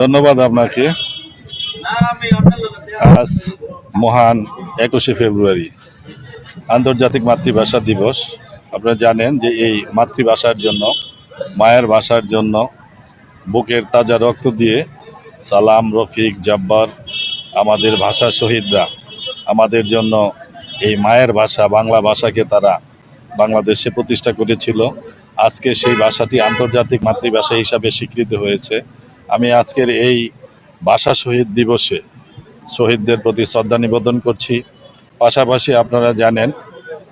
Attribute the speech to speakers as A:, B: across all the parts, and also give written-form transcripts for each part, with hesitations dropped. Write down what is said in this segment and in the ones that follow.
A: ধন্যবাদ আপনাকে। আজ মহান 21শে ফেব্রুয়ারি আন্তর্জাতিক মাতৃভাষা দিবস। আপনারা জানেন যে এই মাতৃভাষার জন্য, মায়ের ভাষার জন্য বুকের তাজা রক্ত দিয়ে সালাম, রফিক, জব্বার আমাদের ভাষা শহীদরা আমাদের জন্য এই মায়ের ভাষা বাংলা ভাষাকে তারা বাংলাদেশে প্রতিষ্ঠা করেছিল। আজকে সেই ভাষাটি আন্তর্জাতিক মাতৃভাষা হিসাবে স্বীকৃত হয়েছে। আমি আজকের এই ভাষা শহীদ দিবসে শহীদদের প্রতি শ্রদ্ধা নিবেদন করছি। পাশাপাশি আপনারা জানেন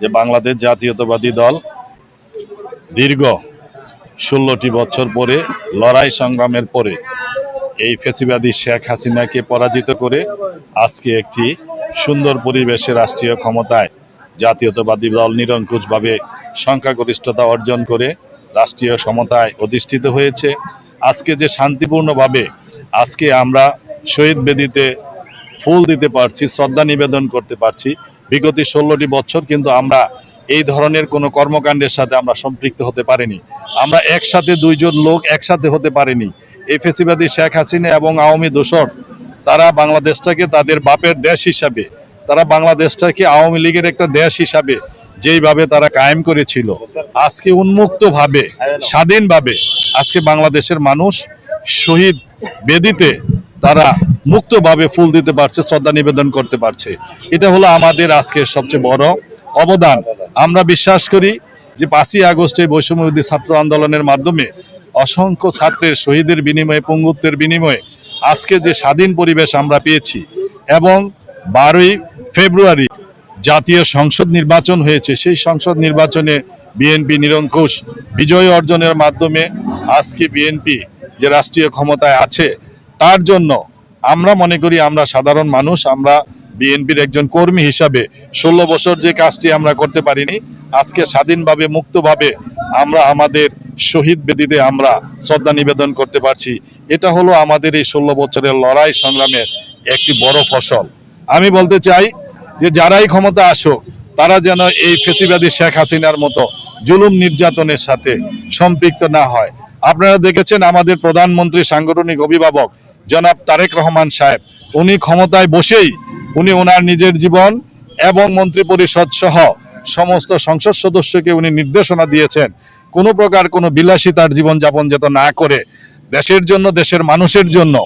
A: যে বাংলাদেশ জাতীয়তাবাদী দল দীর্ঘ 16টি বছর পরে লড়াই সংগ্রামের পরে এই ফ্যাসিবাদী শেখ হাসিনাকে পরাজিত করে আজকে একটি সুন্দর পরিবেশে রাষ্ট্রীয় ক্ষমতায় জাতীয়তাবাদী দল নিরঙ্কুশভাবে সংখ্যাগরিষ্ঠতা অর্জন করে রাষ্ট্রীয় ক্ষমতায় অধিষ্ঠিত হয়েছে। আজকে যে শান্তিপূর্ণভাবে আজকে আমরা শহীদ বেদিতে ফুল দিতে পারছি, শ্রদ্ধা নিবেদন করতে পারছি, বিগত 16টি বছর কিন্তু আমরা এই ধরনের কোনো কর্মকাণ্ডের সাথে আমরা সম্পৃক্ত হতে পারিনি। আমরা একসাথে দুইজন লোক একসাথে হতে পারিনি। এই ফ্যাসিবাদী শেখ হাসিনা এবং আওয়ামী দোসর তারা বাংলাদেশটাকে তাদের বাপের দেশ হিসাবে, তারা বাংলাদেশটাকে আওয়ামী লীগের একটা দেশ হিসাবে যেইভাবে তারা কায়েম করেছিল, আজকে উন্মুক্তভাবে স্বাধীনভাবে আজকে বাংলাদেশের মানুষ শহীদ বেদিতে তারা মুক্তভাবে ফুল দিতে পারছে, শ্রদ্ধা নিবেদন করতে পারছে। এটা হলো আমাদের আজকের সবচেয়ে বড় অবদান। আমরা বিশ্বাস করি যে 5ই আগস্টে বৈষম্যবিরোধী ছাত্র আন্দোলনের মাধ্যমে অসংখ্য ছাত্রের শহীদের বিনিময়ে, পঙ্গুত্বের বিনিময়ে আজকে যে স্বাধীন পরিবেশ আমরা পেয়েছি এবং 12ই ফেব্রুয়ারি জাতীয় সংসদ নির্বাচন হয়েছে, সেই সংসদ নির্বাচনে বিএনপি নিরঙ্কুশ বিজয় অর্জনের মাধ্যমে আজকে বিএনপি যে রাষ্ট্রীয় ক্ষমতায় আছে, তার জন্য আমরা মনে করি আমরা সাধারণ মানুষ, আমরা বিএনপির একজন কর্মী হিসাবে 16 বছর যে কাজটি আমরা করতে পারিনি, আজকে স্বাধীনভাবে মুক্তভাবে আমরা আমাদের শহীদ বেদিতে আমরা শ্রদ্ধা নিবেদন করতে পারছি। এটা হলো আমাদের এই 16 বছরের লড়াই সংগ্রামের একটি বড় ফসল। আমি বলতে চাই যে যারাই ক্ষমতা আসুক তারা যেন এই ফ্যাসিবাদী শেখ হাসিনার মতো জুলুম নির্যাতনের সাথে সম্পৃক্ত না হয়। আপনারা দেখেছেন আমাদের প্রধানমন্ত্রী সাংগঠনিক অভিভাবক জনাব তারেক রহমান সাহেব, উনি ক্ষমতায় বসেই উনি ওনার নিজের জীবন এবং মন্ত্রী পরিষদ সহ সমস্ত সংসদ সদস্যকে উনি নির্দেশনা দিয়েছেন কোনো প্রকার কোনো বিলাসিতার জীবনযাপন যেন না করে দেশের জন্য, দেশের মানুষের জন্য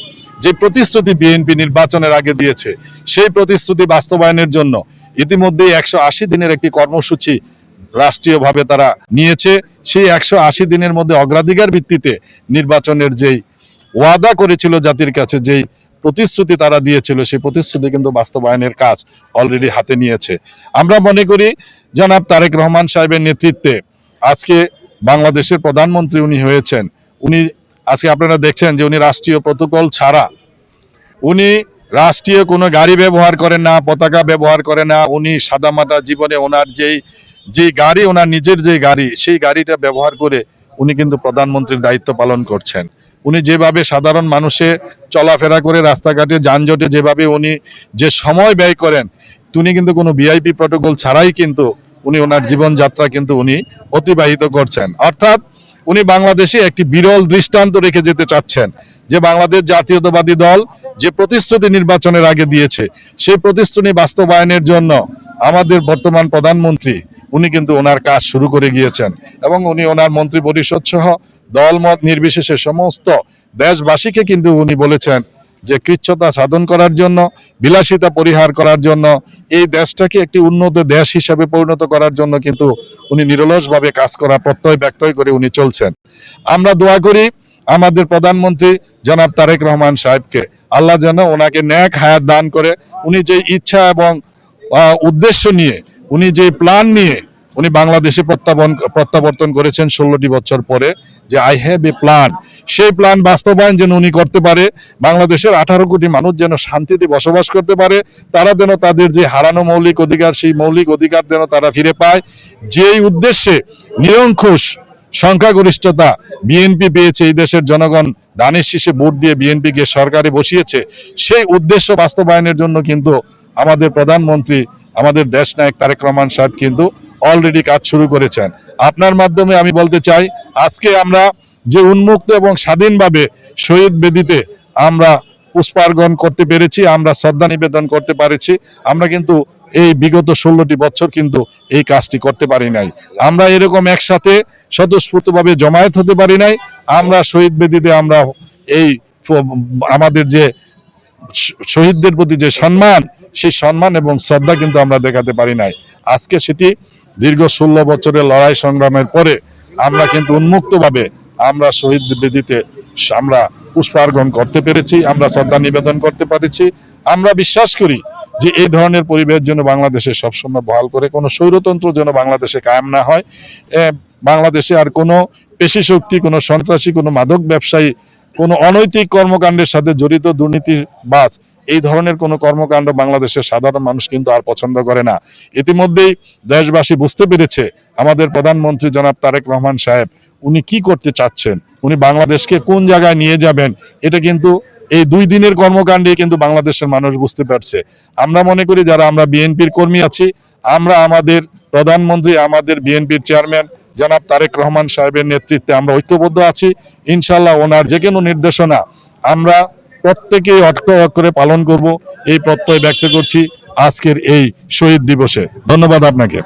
A: যে প্রতিশ্রুতি বিএনপি নির্বাচনের আগে দিয়েছে সেই প্রতিশ্রুতি বাস্তবায়নের জন্য ইতিমধ্যে 180 দিনের একটি কর্মসূচি রাষ্ট্রীয়ভাবে তারা নিয়েছে। সেই 180 দিনের মধ্যে অগ্রাধিকার ভিত্তিতে নির্বাচনের যেই ওয়াদা করেছিল জাতির কাছে, যেই প্রতিশ্রুতি তারা দিয়েছিল, সেই প্রতিশ্রুতি কিন্তু বাস্তবায়নের কাজ অলরেডি হাতে নিয়েছে। আমরা মনে করি জনাব তারেক রহমান সাহেবের নেতৃত্বে আজকে বাংলাদেশের প্রধানমন্ত্রী উনি হয়েছেন। উনি আজকে আপনারা দেখছেন যে উনি রাষ্ট্রীয় প্রটোকল ছাড়া উনি রাষ্ট্রীয় কোনো গাড়ি ব্যবহার করেন না, পতাকা ব্যবহার করে না। উনি সাদামাটা জীবনে ওনার যেই গাড়ি, ওনার নিজের যে গাড়ি, সেই গাড়িটা ব্যবহার করে উনি কিন্তু প্রধানমন্ত্রীর দায়িত্ব পালন করছেন। উনি যেভাবে সাধারণ মানুষে চলাফেরা করে রাস্তাঘাটে যানজটে যেভাবে উনি যে সময় ব্যয় করেন, উনি কিন্তু কোনো ভিআইপি প্রটোকল ছাড়াই কিন্তু উনি ওনার জীবনযাত্রা কিন্তু উনি অতিবাহিত করছেন। অর্থাৎ উনি বাংলাদেশে একটি বিরল দৃষ্টান্ত রেখে যেতে চাচ্ছেন যে বাংলাদেশ জাতীয়তাবাদী দল যে প্রতিশ্রুতি নির্বাচনের আগে দিয়েছে সেই প্রতিশ্রুতি বাস্তবায়নের জন্য আমাদের বর্তমান প্রধানমন্ত্রী উনি কিন্তু ওনার কাজ শুরু করে গিয়েছেন এবং উনি ওনার মন্ত্রী পরিষদ সহ দলমত নির্বিশেষে সমস্ত দেশবাসীকে কিন্তু উনি বলেছেন যে কৃচ্ছতা সাধন করার জন্য, বিলাসিতা পরিহার করার জন্য, এই দেশটাকে একটি উন্নত দেশ হিসাবে পরিণত করার জন্য কিন্তু উনি নিরলসভাবে কাজ করা প্রত্যয় ব্যক্তই করে উনি চলছেন। আমরা দোয়া করি আমাদের প্রধানমন্ত্রী জনাব তারেক রহমান সাহেবকে আল্লাহ যেন ওনাকে ন্যাক হায়াত দান করে। উনি যে ইচ্ছা এবং উদ্দেশ্য নিয়ে, উনি যে প্ল্যান নিয়ে উনি বাংলাদেশে প্রত্যাবর্তন করেছেন 16টি বছর পরে, যে আই হ্যাভ এ প্ল্যান, সেই প্ল্যান বাস্তবায়ন যেন উনি করতে পারে। বাংলাদেশের 18 কোটি মানুষ যেন শান্তিতে বসবাস করতে পারে, তারা যেন তাদের যে হারানো মৌলিক অধিকার, সেই মৌলিক অধিকার যেন তারা ফিরে পায়। যেই উদ্দেশ্যে নিরঙ্কুশ সংখ্যাগরিষ্ঠতা বিএনপি পেয়েছে, এই দেশের জনগণ দানের শীষে ভোট দিয়ে বিএনপিকে সরকারে বসিয়েছে, সেই উদ্দেশ্য বাস্তবায়নের জন্য কিন্তু আমাদের প্রধানমন্ত্রী, আমাদের দেশনায়ক তারেক রহমান সাহেব কিন্তু অলরেডি কাজ শুরু করেছেন। আপনার মাধ্যমে আমি বলতে চাই, আজকে আমরা যে উন্মুক্ত এবং স্বাধীনভাবে শহীদ বেদিতে আমরা পুষ্পার্ঘন করতে পেরেছি, আমরা শ্রদ্ধা নিবেদন করতে পেরেছি। আমরা কিন্তু এই বিগত 16টি বছর কিন্তু এই কাজটি করতে পারি নাই। আমরা এরকম একসাথে স্বতঃস্ফূর্তভাবে জমায়েত হতে পারি নাই। আমরা শহীদ বেদিতে আমরা এই আমাদের যে শহীদদের প্রতি যে সম্মান, সেই সম্মান এবং শ্রদ্ধা কিন্তু আমরা দেখাতে পারি নাই। আজকে সেটি দীর্ঘ 16 বছরের লড়াই সংগ্রামের পরে আমরা কিন্তু উন্মুক্তভাবে আমরা শহীদ বেদিতে আমরা পুষ্পার্ঘন করতে পেরেছি, আমরা শ্রদ্ধা নিবেদন করতে পেরেছি। আমরা বিশ্বাস করি যে এই ধরনের পরিবেশ যেন বাংলাদেশে সবসময় বহাল করে, কোনো স্বৈরতন্ত্র যেন বাংলাদেশে কায়েম না হয়। বাংলাদেশে আর কোনো পেশি শক্তি, কোনো সন্ত্রাসী, কোনো মাদক ব্যবসায়ী, কোনো অনৈতিক কর্মকাণ্ডের সাথে জড়িত দুর্নীতিবাজ এই ধরনের কোনো কর্মকাণ্ড বাংলাদেশের সাধারণ মানুষ কিন্তু আর পছন্দ করে না। ইতিমধ্যেই দেশবাসী বুঝতে পেরেছে আমাদের প্রধানমন্ত্রী জনাব তারেক রহমান সাহেব উনি কি করতে চাচ্ছেন, উনি বাংলাদেশকে কোন জায়গায় নিয়ে যাবেন, এটা কিন্তু এই 2 দিনের কর্মকাণ্ডে কিন্তু বাংলাদেশের মানুষ বুঝতে পারছে। আমরা মনে করি যারা আমরা বিএনপির কর্মী আছি, আমরা আমাদের প্রধানমন্ত্রী, আমাদের বিএনপির চেয়ারম্যান জনাব তারেক রহমান সাহেবের নেতৃত্বে আমরা ঐক্যবদ্ধ আছি। ইনশাল্লাহ ওনার যে কোনো নির্দেশনা আমরা প্রত্যেকেই অক্ষরে পালন করব, এই প্রত্যয় ব্যক্ত করছি আজকের এই শহীদ দিবসে। ধন্যবাদ আপনাকে।